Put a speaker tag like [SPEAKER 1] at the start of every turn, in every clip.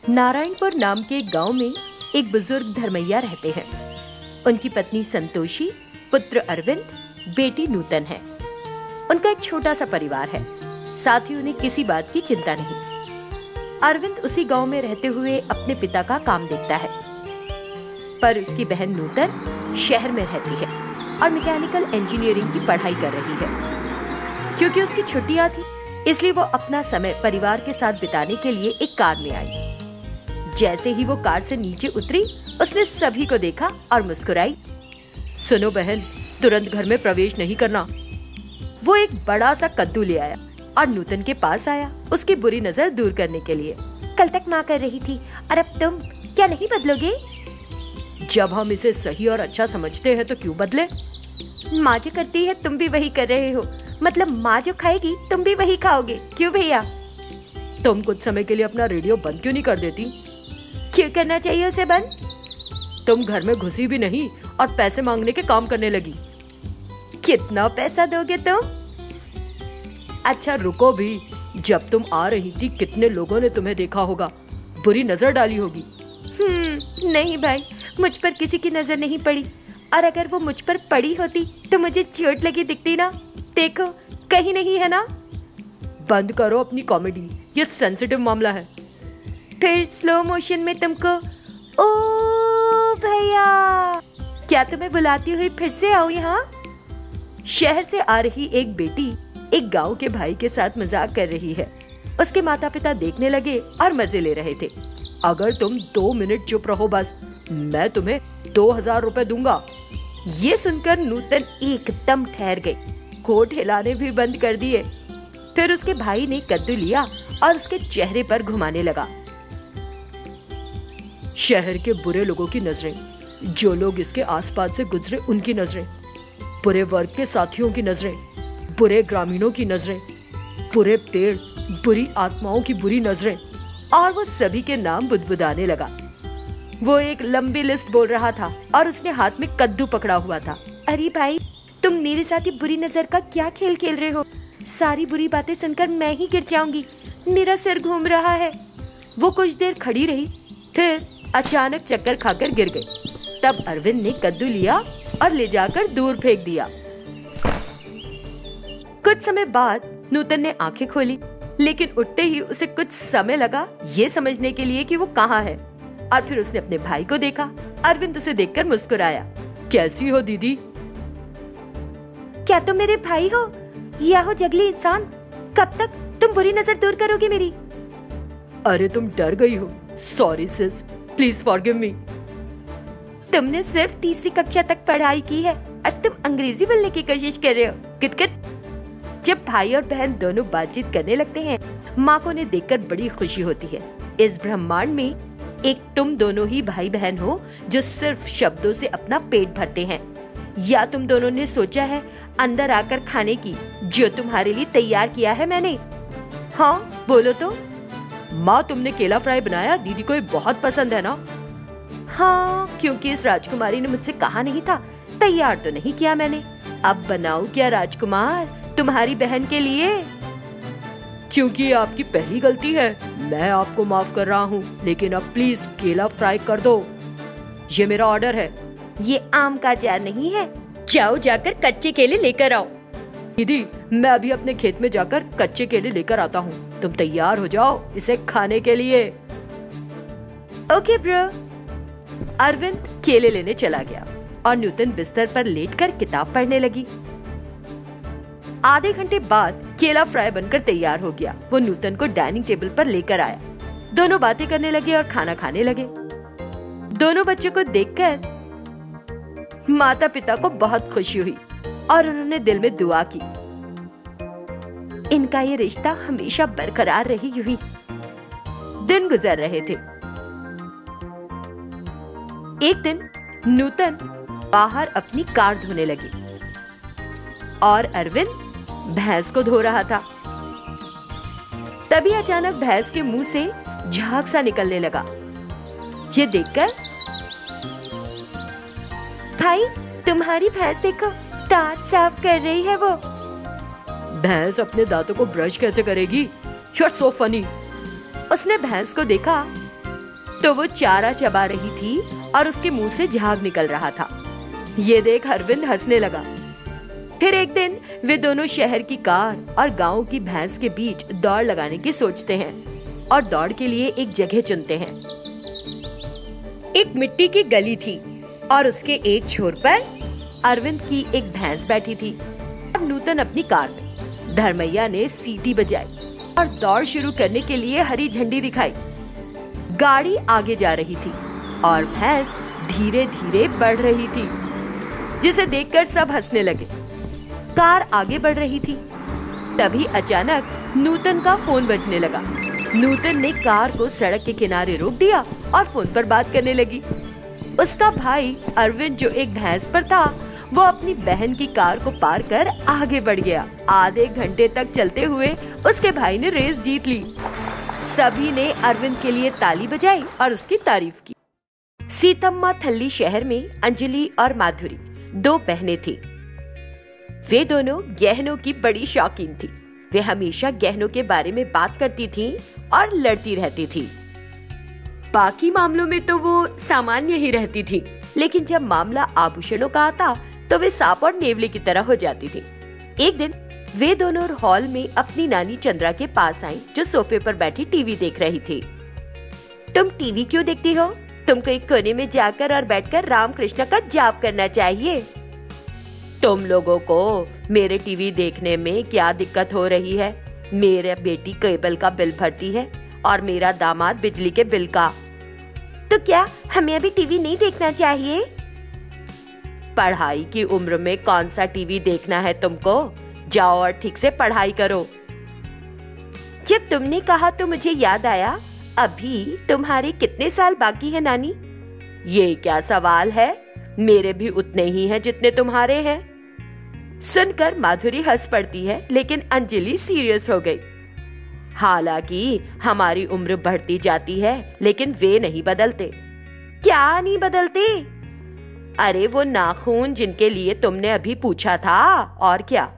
[SPEAKER 1] नारायणपुर नाम के एक गांव में एक बुजुर्ग धर्मैया रहते हैं। उनकी पत्नी संतोषी, पुत्र अरविंद, बेटी नूतन है। उनका एक छोटा सा परिवार है, साथ ही उन्हें किसी बात की चिंता नहीं। अरविंद उसी गांव में रहते हुए अपने पिता का काम देखता है, पर उसकी बहन नूतन शहर में रहती है और मैकेनिकल इंजीनियरिंग की पढ़ाई कर रही है। क्योंकि उसकी छुट्टियां थी, इसलिए वो अपना समय परिवार के साथ बिताने के लिए एक कार में आई। जैसे ही वो कार से नीचे उतरी, उसने सभी को देखा और मुस्कुराई। सुनो बहन, तुरंत घर में प्रवेश नहीं करना। वो एक बड़ा सा कद्दू ले आया और नूतन के पास आया, उसकी बुरी नजर दूर करने के लिए।
[SPEAKER 2] कल तक माँ कर रही थी और अब तुम क्या नहीं बदलोगे?
[SPEAKER 1] जब हम इसे सही और अच्छा समझते हैं तो क्यों बदले?
[SPEAKER 2] माँ जो करती है तुम भी वही कर रहे हो, मतलब माँ जो खाएगी तुम भी वही खाओगे, क्यों भैया?
[SPEAKER 1] तुम कुछ समय के लिए अपना रेडियो बंद क्यों नहीं कर देती?
[SPEAKER 2] क्यों करना चाहिए उसे बंद?
[SPEAKER 1] तुम घर में घुसी भी नहीं और पैसे मांगने के काम करने लगी।
[SPEAKER 2] कितना पैसा दोगे तुम?
[SPEAKER 1] अच्छा रुको भी, जब तुम आ रही थी कितने लोगों ने तुम्हें देखा होगा, बुरी नजर डाली होगी।
[SPEAKER 2] नहीं भाई, मुझ पर किसी की नजर नहीं पड़ी, और अगर वो मुझ पर पड़ी होती तो मुझे चोट लगी दिखती ना। देखो कहीं नहीं है ना।
[SPEAKER 1] बंद करो अपनी कॉमेडी, ये सेंसिटिव मामला है।
[SPEAKER 2] फिर स्लो मोशन में तुमको, ओ भैया, क्या तुम्हें बुलाती हुई फिर से आओ यहाँ?
[SPEAKER 1] शहर से आ रही एक बेटी एक गांव के भाई के साथ मजाक कर रही है। उसके माता पिता देखने लगे और मजे ले रहे थे। अगर तुम 2 मिनट चुप रहो बस, मैं तुम्हें 2000 रुपए दूंगा।
[SPEAKER 2] ये सुनकर नूतन एकदम ठहर गई,
[SPEAKER 1] कोट हिलाने भी बंद कर दिए। फिर उसके भाई ने कद्दू लिया और उसके चेहरे पर घुमाने लगा। शहर के बुरे लोगों की नजरें, जो लोग इसके आसपास से गुजरे उनकी नजरें, बुरे वर्ग के साथियों की नजरें, बुरे ग्रामीणों की नजरें, बुरे पेड़, बुरी आत्माओं की बुरी नजरें, और वो सभी के नाम बुदबुदाने लगा। वो एक लंबी लिस्ट बोल रहा था और उसने हाथ में कद्दू पकड़ा हुआ था।
[SPEAKER 2] अरे भाई, तुम मेरे साथ ये बुरी नजर का क्या खेल खेल रहे हो? सारी बुरी बातें सुनकर मैं ही गिर जाऊंगी, मेरा सिर घूम रहा है।
[SPEAKER 1] वो कुछ देर खड़ी रही, फिर अचानक चक्कर खाकर गिर गई। तब अरविंद ने कद्दू लिया और ले जाकर दूर फेंक दिया। कुछ समय बाद नूतन ने आंखें खोली, लेकिन उठते ही उसे कुछ समय लगा ये समझने के लिए कि वो कहाँ है। और फिर उसने अपने भाई को देखा। अरविंद उसे देखकर मुस्कुराया। कैसी हो दीदी?
[SPEAKER 2] क्या तुम मेरे भाई हो या हो जंगली इंसान? कब तक तुम बुरी नजर दूर करोगे मेरी?
[SPEAKER 1] अरे तुम डर गई हो। Sorry sis, please forgive me.
[SPEAKER 2] तुमने सिर्फ 3री कक्षा तक पढ़ाई की है और तुम अंग्रेजी बोलने की कोशिश कर रहे हो। कित-कित।
[SPEAKER 1] जब भाई और बहन दोनों बातचीत करने लगते हैं, माँ को उन्हें देखकर बड़ी खुशी होती है। इस ब्रह्मांड में एक तुम दोनों ही भाई बहन हो जो सिर्फ शब्दों से अपना पेट भरते हैं, या तुम दोनों ने सोचा है अंदर आकर खाने की, जो तुम्हारे लिए तैयार किया है मैंने? हाँ बोलो तो। माँ, तुमने केला फ्राई बनाया, दीदी को ये बहुत पसंद है ना?
[SPEAKER 2] हाँ, क्योंकि इस राजकुमारी ने मुझसे कहा नहीं था। तैयार तो नहीं किया मैंने। अब बनाऊं क्या राजकुमार, तुम्हारी बहन के लिए?
[SPEAKER 1] क्योंकि ये आपकी पहली गलती है, मैं आपको माफ कर रहा हूँ, लेकिन अब प्लीज केला फ्राई कर दो। ये मेरा ऑर्डर है।
[SPEAKER 2] ये आम का अचार नहीं है।
[SPEAKER 1] जाओ जाकर कच्चे केले लेकर आओ। दीदी, मैं अभी अपने खेत में जाकर कच्चे केले लेकर आता हूँ, तुम तैयार हो जाओ इसे खाने के लिए।
[SPEAKER 2] Okay bro.
[SPEAKER 1] अरविंद केले लेने चला गया और नूतन बिस्तर पर लेटकर किताब पढ़ने लगी। आधे घंटे बाद केला फ्राई बनकर तैयार हो गया। वो नूतन को डाइनिंग टेबल पर लेकर आया। दोनों बातें करने लगे और खाना खाने लगे। दोनों बच्चों को देखकर माता पिता को बहुत खुशी हुई और उन्होंने दिल में दुआ की,
[SPEAKER 2] इनका ये रिश्ता हमेशा बरकरार रहे यूं ही।
[SPEAKER 1] दिन गुजर रहे थे। एक दिन नूतन बाहर अपनी कार धोने लगी और अरविंद भैंस को धो रहा था। तभी अचानक भैंस के मुंह से झाग सा निकलने लगा। ये देखकर,
[SPEAKER 2] भाई तुम्हारी भैंस देखो, दांत साफ कर रही है वो।
[SPEAKER 1] भैंस अपने दांतों को ब्रश कैसे करेगी? You are so funny. उसने भैंस को देखा तो वो चारा चबा रही थी और उसके मुंह से झाग निकल रहा था। ये देख अरविंद हंसने लगा। फिर एक दिन वे दोनों शहर की कार और गांव की भैंस के बीच दौड़ लगाने की सोचते हैं और दौड़ के लिए एक जगह चुनते हैं। एक मिट्टी की गली थी और उसके एक छोर पर अरविंद की एक भैंस बैठी थी और नूतन अपनी कार में। धर्मैया ने सीटी बजाई और दौड़ शुरू करने के लिए हरी झंडी दिखाई। गाड़ी आगे जा रही थी और भैंस धीरे धीरे बढ़ रही थी, जिसे देखकर सब हंसने लगे। कार आगे बढ़ रही थी। तभी अचानक नूतन का फोन बजने लगा। नूतन ने कार को सड़क के किनारे रोक दिया और फोन पर बात करने लगी। उसका भाई अरविंद, जो एक भैंस पर था, वो अपनी बहन की कार को पार कर आगे बढ़ गया। आधे घंटे तक चलते हुए उसके भाई ने रेस जीत ली। सभी ने अरविंद के लिए ताली बजाई और उसकी तारीफ की। सीतम्मा थल्ली शहर में अंजलि और माधुरी दो बहनें थी। वे दोनों गहनों की बड़ी शौकीन थी। वे हमेशा गहनों के बारे में बात करती थीं और लड़ती रहती थी। बाकी मामलों में तो वो सामान्य ही रहती थी, लेकिन जब मामला आभूषणों का आता तो वे सांप और नेवले की तरह हो जाती थी। एक दिन वे दोनों हॉल में अपनी नानी चंद्रा के पास आईं, जो सोफे पर बैठी टीवी देख रही थी। तुम टीवी क्यों देखती हो? तुमको एक कोने में जाकर और बैठकर राम कृष्ण का जाप करना चाहिए। तुम लोगों को मेरे टीवी देखने में क्या दिक्कत हो रही है? मेरा बेटी केबल का बिल भरती है और मेरा दामाद बिजली के बिल का। तो क्या हमें अभी टीवी नहीं देखना चाहिए? पढ़ाई की उम्र में कौन सा टीवी देखना है तुमको? जाओ और ठीक से पढ़ाई करो। जब तुमने कहा तो मुझे याद आया, अभी तुम्हारे कितने साल बाकी हैं नानी? ये क्या सवाल है? मेरे भी उतने ही हैं जितने तुम्हारे हैं। सुनकर माधुरी हंस पड़ती है, लेकिन अंजलि सीरियस हो गई। हालांकि हमारी उम्र बढ़ती जाती है, लेकिन वे नहीं बदलते। क्या नहीं बदलते? अरे वो नाखून जिनके लिए तुमने अभी पूछा था। और क्या?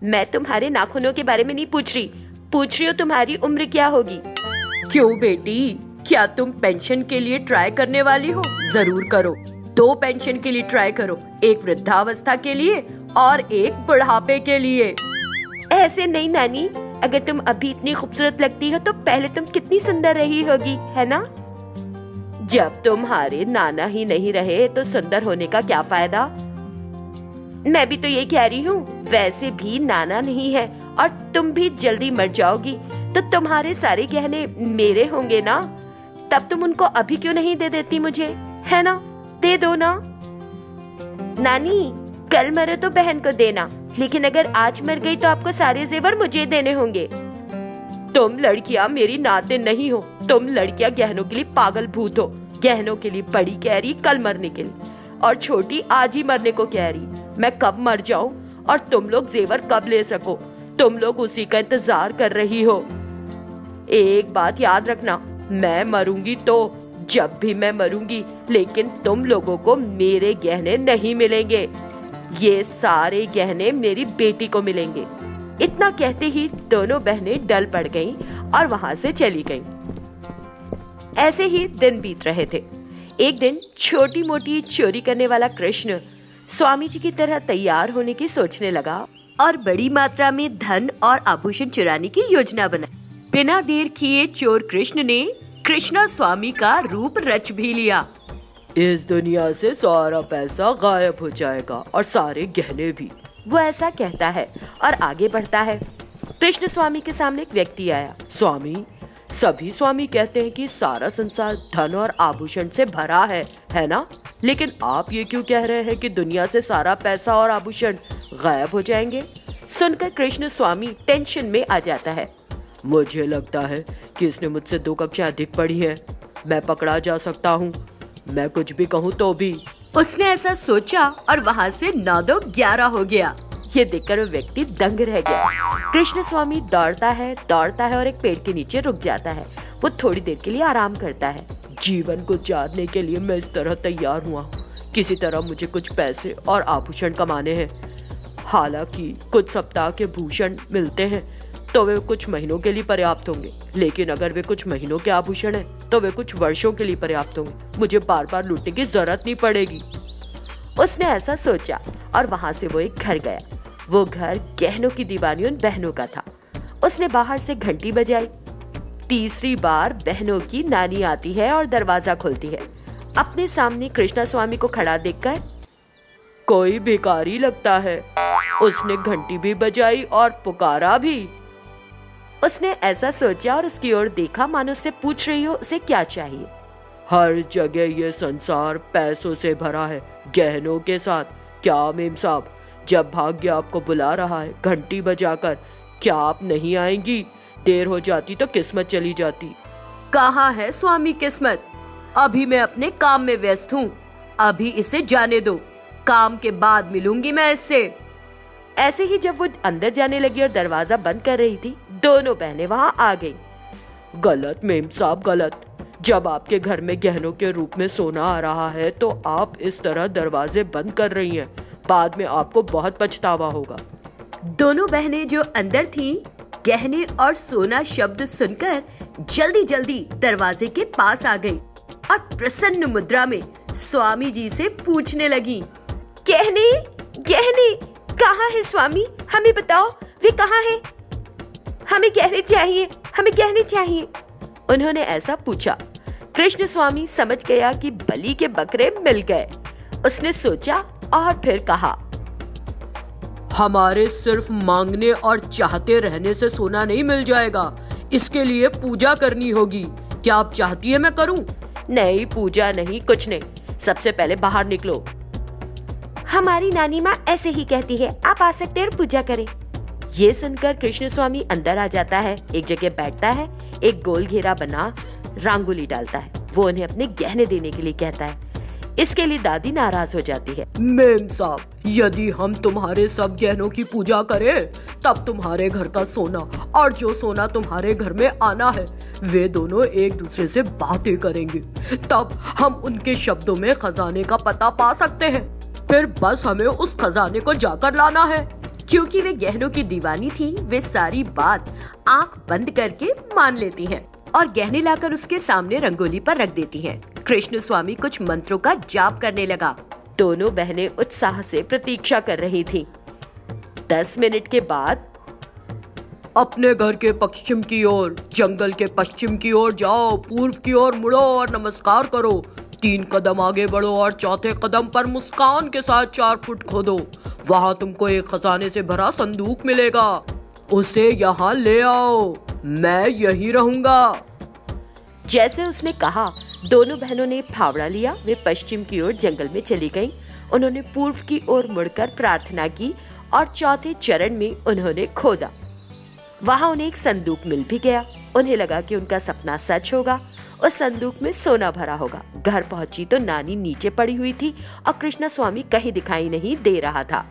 [SPEAKER 1] मैं तुम्हारे नाखूनों के बारे में नहीं पूछ रही हूँ तुम्हारी उम्र क्या होगी। क्यों बेटी, क्या तुम पेंशन के लिए ट्राई करने वाली हो? जरूर करो। 2 पेंशन के लिए ट्राई करो, एक वृद्धावस्था के लिए और एक बुढ़ापे के लिए। ऐसे नहीं नानी, अगर तुम अभी इतनी खूबसूरत लगती हो तो पहले तुम कितनी सुंदर रही होगी, है ना? जब तुम्हारे नाना ही नहीं रहे तो सुंदर होने का क्या फायदा? मैं भी तो ये कह रही हूँ, वैसे भी नाना नहीं है और तुम भी जल्दी मर जाओगी, तो तुम्हारे सारे गहने मेरे होंगे ना। तब तुम उनको अभी क्यों नहीं दे देती मुझे, है ना? दे दो ना। नानी, कल मरे तो बहन को देना, लेकिन अगर आज मर गई तो आपको सारे जेवर मुझे देने होंगे। तुम लड़कियां मेरी नाते नहीं हो। तुम लड़कियां गहनों के लिए पागल भूत हो। गहनों के लिए बड़ी कह रही कल मरने के लिए, और छोटी आज ही मरने को कह रही। मैं कब मर जाऊं और तुम लोग जेवर कब ले सको? तुम लोग उसी का इंतजार कर रही हो। एक बात याद रखना, मैं मरूंगी तो जब भी मैं मरूंगी, लेकिन तुम लोगों को मेरे गहने नहीं मिलेंगे। ये सारे गहने मेरी बेटी को मिलेंगे। इतना कहते ही दोनों बहनें डल पड़ गईं और वहां से चली गईं। ऐसे ही दिन बीत रहे थे। एक दिन छोटी मोटी चोरी करने वाला कृष्ण स्वामी जी की तरह तैयार होने की सोचने लगा और बड़ी मात्रा में धन और आभूषण चुराने की योजना बनाई। बिना देर किए चोर कृष्ण ने कृष्णा स्वामी का रूप रच भी लिया। इस दुनिया से सारा पैसा गायब हो जाएगा और सारे गहने भी, वो ऐसा कहता है और आगे बढ़ता है। कृष्ण स्वामी के सामने एक व्यक्ति आया। स्वामी, सभी स्वामी कहते हैं कि सारा संसार धन और आभूषण से भरा है ना? लेकिन आप ये क्यों कह रहे हैं कि दुनिया से सारा पैसा और आभूषण गायब हो जाएंगे? सुनकर कृष्ण स्वामी टेंशन में आ जाता है। मुझे लगता है कि इसने मुझसे 2 कक्षाएं अधिक पढ़ी हैं। मैं पकड़ा जा सकता हूँ। मैं कुछ भी कहूँ तो भी। उसने ऐसा सोचा और वहाँ से 9-2-11 हो गया। ये देखकर वो व्यक्ति दंग रह गया। कृष्ण स्वामी दौड़ता है और एक पेड़ के नीचे रुक जाता है। वो थोड़ी देर के लिए आराम करता है। जीवन को जानने के लिए मैं इस तरह तैयार हुआ हूँ। किसी तरह मुझे कुछ पैसे और आभूषण कमाने हैं। हालांकि कुछ सप्ताह के भूषण मिलते हैं,
[SPEAKER 3] तो वे कुछ महीनों के लिए पर्याप्त होंगे, लेकिन अगर वे कुछ महीनों के आभूषण हैं तो वे कुछ वर्षों के लिए पर्याप्त होंगे। मुझे बार बार लूटने की जरूरत नहीं पड़ेगी।
[SPEAKER 1] उसने ऐसा सोचा और वहां से वो एक घर गया। वो घर गहनों की दीवानी उन बहनों का था। उसने बाहर से घंटी बजाई। तीसरी बार बहनों की नानी आती है और दरवाजा खोलती है। अपने सामने कृष्णा स्वामी को खड़ा देखकर,
[SPEAKER 3] कोई भिखारी लगता है। उसने घंटी भी बजाई और पुकारा भी।
[SPEAKER 1] उसने ऐसा सोचा और उसकी ओर देखा मानो उससे पूछ रही हो उसे क्या चाहिए।
[SPEAKER 3] हर जगह ये संसार पैसों से भरा है, गहनों के साथ। क्या मेम साहब, जब भाग्य आपको बुला रहा है घंटी बजाकर, क्या आप नहीं आएंगी? देर हो जाती तो किस्मत चली जाती।
[SPEAKER 2] कहाँ है स्वामी किस्मत? अभी मैं अपने काम में व्यस्त हूँ। अभी इसे जाने दो, काम के बाद मिलूंगी मैं इससे।
[SPEAKER 1] ऐसे ही जब वो अंदर जाने लगी और दरवाजा बंद कर रही थी, दोनों बहनें वहां आ गईं।
[SPEAKER 3] गलत मेम साहब, गलत। जब आपके घर में गहनों के रूप में सोना आ रहा है तो आप इस तरह दरवाजे बंद कर रही हैं। बाद में आपको बहुत पछतावा होगा।
[SPEAKER 2] दोनों बहनें जो अंदर थीं, गहने और सोना शब्द सुनकर जल्दी जल्दी दरवाजे के पास आ गईं और प्रसन्न मुद्रा में स्वामी जी से पूछने लगी,
[SPEAKER 1] गहने गहने कहाँ है स्वामी? हमें बताओ, वे कहाँ हैं? हमें गहने चाहिए, हमें गहने चाहिए। उन्होंने ऐसा पूछा। कृष्ण स्वामी समझ गया कि बलि के बकरे मिल गए। उसने सोचा और फिर कहा,
[SPEAKER 3] हमारे सिर्फ मांगने और चाहते रहने से सोना नहीं मिल जाएगा। इसके लिए पूजा करनी होगी। क्या आप चाहती है मैं करूं?
[SPEAKER 1] नहीं, पूजा नहीं, कुछ नहीं। सबसे पहले बाहर निकलो। हमारी नानी माँ ऐसे ही कहती है, आप आ सकते हैं और पूजा करें। ये सुनकर कृष्ण स्वामी अंदर आ जाता है, एक जगह बैठता है, एक गोल घेरा बना रंगोली डालता है। वो उन्हें अपने गहने देने के लिए कहता है। इसके लिए दादी नाराज हो जाती है।
[SPEAKER 3] मेम साहब, यदि हम तुम्हारे सब गहनों की पूजा करें तब तुम्हारे घर का सोना और जो सोना तुम्हारे घर में आना है वे दोनों एक दूसरे से बातें करेंगे। तब हम उनके शब्दों में खजाने का पता पा सकते हैं। फिर बस हमें उस खजाने को जाकर लाना है।
[SPEAKER 2] क्योंकि वे गहनों की दीवानी थी, वे सारी बात आंख बंद करके मान लेती हैं और गहने लाकर उसके सामने रंगोली पर रख देती हैं। कृष्ण स्वामी कुछ मंत्रों का जाप करने लगा।
[SPEAKER 1] दोनों बहनें उत्साह से प्रतीक्षा कर रही थीं। 10 मिनट के बाद,
[SPEAKER 3] अपने घर के पश्चिम की ओर, जंगल के पश्चिम की ओर जाओ, पूर्व की ओर मुड़ो और नमस्कार करो। 3 कदम आगे बढ़ो और चौथे कदम पर मुस्कान के साथ 4 फुट खोदो। वहाँ तुमको एक खजाने से भरा संदूक मिलेगा। उसे यहाँ ले आओ, मैं यहीं रहूंगा।
[SPEAKER 1] जैसे उसने कहा, दोनों बहनों ने फावड़ा लिया। वे पश्चिम की ओर जंगल में चली गईं। उन्होंने पूर्व की ओर मुड़कर प्रार्थना की और चौथे चरण में उन्होंने खोदा। वहाँ उन्हें एक संदूक मिल भी गया। उन्हें लगा कि उनका सपना सच होगा, उस संदूक में सोना भरा होगा। घर पहुंची तो नानी नीचे पड़ी हुई थी और कृष्णा स्वामी कहीं दिखाई नहीं दे रहा था।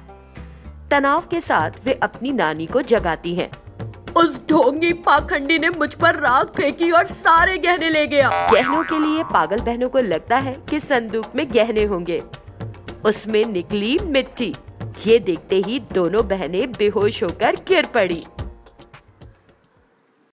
[SPEAKER 1] तनाव के साथ वे अपनी नानी को जगाती हैं।
[SPEAKER 2] उस ढोंगी पाखंडी ने मुझ पर राख फेंकी और सारे गहने ले गया।
[SPEAKER 1] गहनों के लिए पागल बहनों को लगता है कि संदूक में गहने होंगे। उसमें निकली मिट्टी। ये देखते ही दोनों बहनें बेहोश होकर गिर पड़ी।